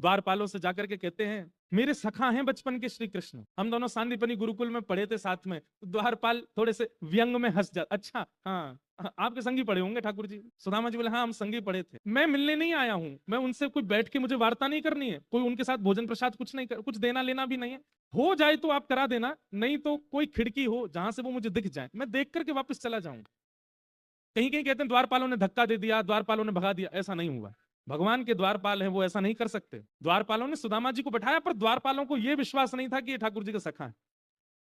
द्वारपालों से जाकर के कहते हैं, मेरे सखा हैं बचपन के श्री कृष्ण, हम दोनों सांदीपनी गुरुकुल में पढ़े थे साथ में। तो द्वारपाल थोड़े से व्यंग में हंस जाते, अच्छा हाँ आपके संगी पढ़े होंगे ठाकुर जी। सुदामा जी बोले हाँ हम संगी पढ़े थे, मैं मिलने नहीं आया हूँ, मैं उनसे कोई बैठ के मुझे वार्ता नहीं करनी है, कोई उनके साथ भोजन प्रसाद कुछ नहीं कुछ देना लेना भी नहीं है, हो जाए तो आप करा देना, नहीं तो कोई खिड़की हो जहां से वो मुझे दिख जाए, मैं देख करके वापस चला जाऊंगा। कहीं कहीं कहते हैं द्वारपालों ने धक्का दे दिया, द्वारपालों ने भगा दिया, ऐसा नहीं हुआ। भगवान के द्वारपाल हैं, वो ऐसा नहीं कर सकते। द्वारपालों ने सुदामा जी को बैठाया, पर द्वारपालों को यह विश्वास नहीं था कि ये ठाकुर जी का सखा है।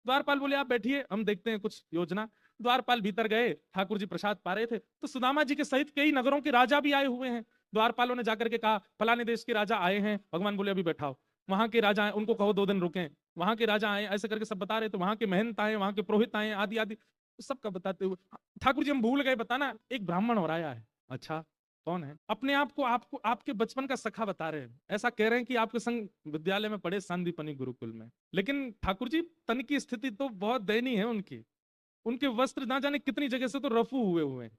द्वारपाल बोले आप बैठिए, हम देखते हैं कुछ योजना। द्वारपाल भीतर गए, ठाकुर जी प्रसाद पा रहे थे, तो सुदामा जी के सहित कई नगरों के राजा भी आए हुए हैं। द्वारपालों ने जाकर के कहा फलाने देश के राजा आए हैं। भगवान बोले अभी बैठाओ। वहां के राजा आए, उनको कहो 2 दिन रुके। वहां के राजा आए, ऐसे करके सब बता रहे थे, वहां के महंत आए, वहां के पुरोहित आए, आदि आदि सबका बताते हुए ठाकुर जी हम भूल गए बताना, एक ब्राह्मण और आया है। अच्छा कौन है? अपने आप को आपको आपके बचपन का सखा बता रहे हैं, ऐसा कह रहे हैं कि आपके संग विद्यालय में पढ़े सांदीपनी गुरुकुल में। लेकिन ठाकुर जी तन की स्थिति तो बहुत दयनीय है उनकी, उनके वस्त्र ना जाने कितनी जगह से तो रफू हुए हुए हैं,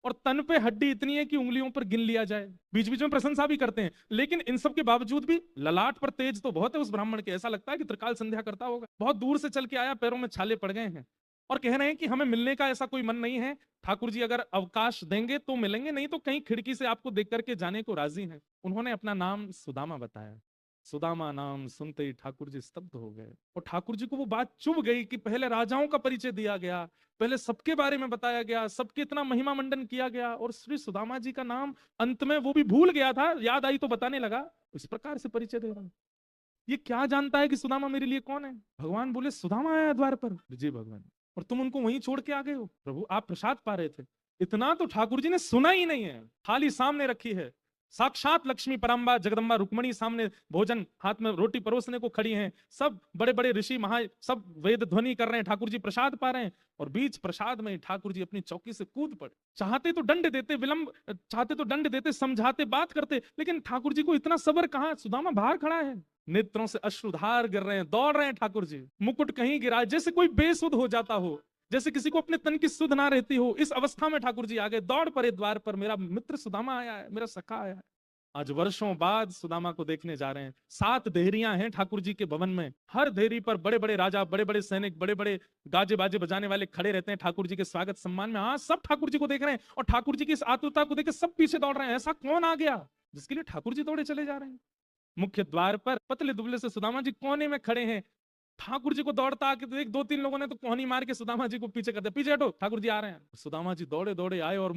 और तन पे हड्डी इतनी है कि उंगलियों पर गिन लिया जाए। बीच बीच में प्रशंसा भी करते हैं, लेकिन इन सब के बावजूद भी ललाट पर तेज तो बहुत है उस ब्राह्मण के, ऐसा लगता है कि त्रिकाल संध्या करता होगा। बहुत दूर से चल के आया, पैरों में छाले पड़ गए हैं, और कह रहे हैं कि हमें मिलने का ऐसा कोई मन नहीं है, ठाकुर जी अगर अवकाश देंगे तो मिलेंगे, नहीं तो कहीं खिड़की से आपको देख करके जाने को राजी हैं। उन्होंने अपना नाम सुदामा बताया। सुदामा नाम सुनते ही ठाकुर जी स्तब्ध हो गए, और ठाकुर जी को वो बात चुभ गई कि पहले राजाओं का परिचय दिया गया, पहले सबके बारे में बताया गया, सबके इतना महिमा मंडन किया गया, और श्री सुदामा जी का नाम अंत में वो भी भूल गया था, याद आई तो बताने लगा, इस प्रकार से परिचय दे रहा है। ये क्या जानता है कि सुदामा मेरे लिए कौन है? भगवान बोले सुदामा आया द्वार पर। जी भगवान। और तुम उनको वहीं छोड़ के आ गए हो? प्रभु आप प्रसाद पा रहे थे। इतना तो ठाकुर जी ने सुना ही नहीं है, थाली सामने रखी है, साक्षात लक्ष्मी परम्बा जगदम्बा रुक्मणी सामने भोजन हाथ में रोटी परोसने को खड़ी हैं, सब बड़े बड़े ऋषि महा सब वेद ध्वनि कर रहे हैं, ठाकुर जी प्रसाद पा रहे हैं, और बीच प्रसाद में ठाकुर जी अपनी चौकी से कूद पड़े। चाहते तो दंड देते, विलंब चाहते तो दंड देते, समझाते, बात करते, लेकिन ठाकुर जी को इतना सब्र कहां। सुदामा बाहर खड़ा है, नेत्रों से अश्रुधार गिर रहे हैं, दौड़ रहे हैं ठाकुर जी, मुकुट कहीं गिरा, जैसे कोई बेसुध हो जाता हो, जैसे किसी को अपने तन की सुध ना रहती हो, इस अवस्था में ठाकुर जी आ गए, दौड़ पड़े द्वार पर, मेरा मित्र सुदामा आया है, मेरा सखा आया है। आज वर्षों बाद सुदामा को देखने जा रहे हैं। 7 देहरियां हैं ठाकुर जी के भवन में, हर देहरी पर बड़े बड़े राजा, बड़े बड़े सैनिक, बड़े बड़े गाजे बाजे बजाने वाले खड़े रहते हैं ठाकुर जी के स्वागत सम्मान में। हाँ सब ठाकुर जी को देख रहे हैं, और ठाकुर जी की इस आतुरता को देख सब पीछे दौड़ रहे हैं। ऐसा कौन आ गया जिसके लिए ठाकुर जी दौड़े चले जा रहे हैं? मुख्य द्वार पर पतले दुबले से सुदामा जी कोने में खड़े हैं। ठाकुर जी को दौड़ता आके देख 2-3 लोगों ने तो कोहनी मार के सुदामा जी को पीछे कर दिया, पीछे हटो ठाकुर जी आ रहे हैं। सुदामा जी दौड़े दौड़े आए और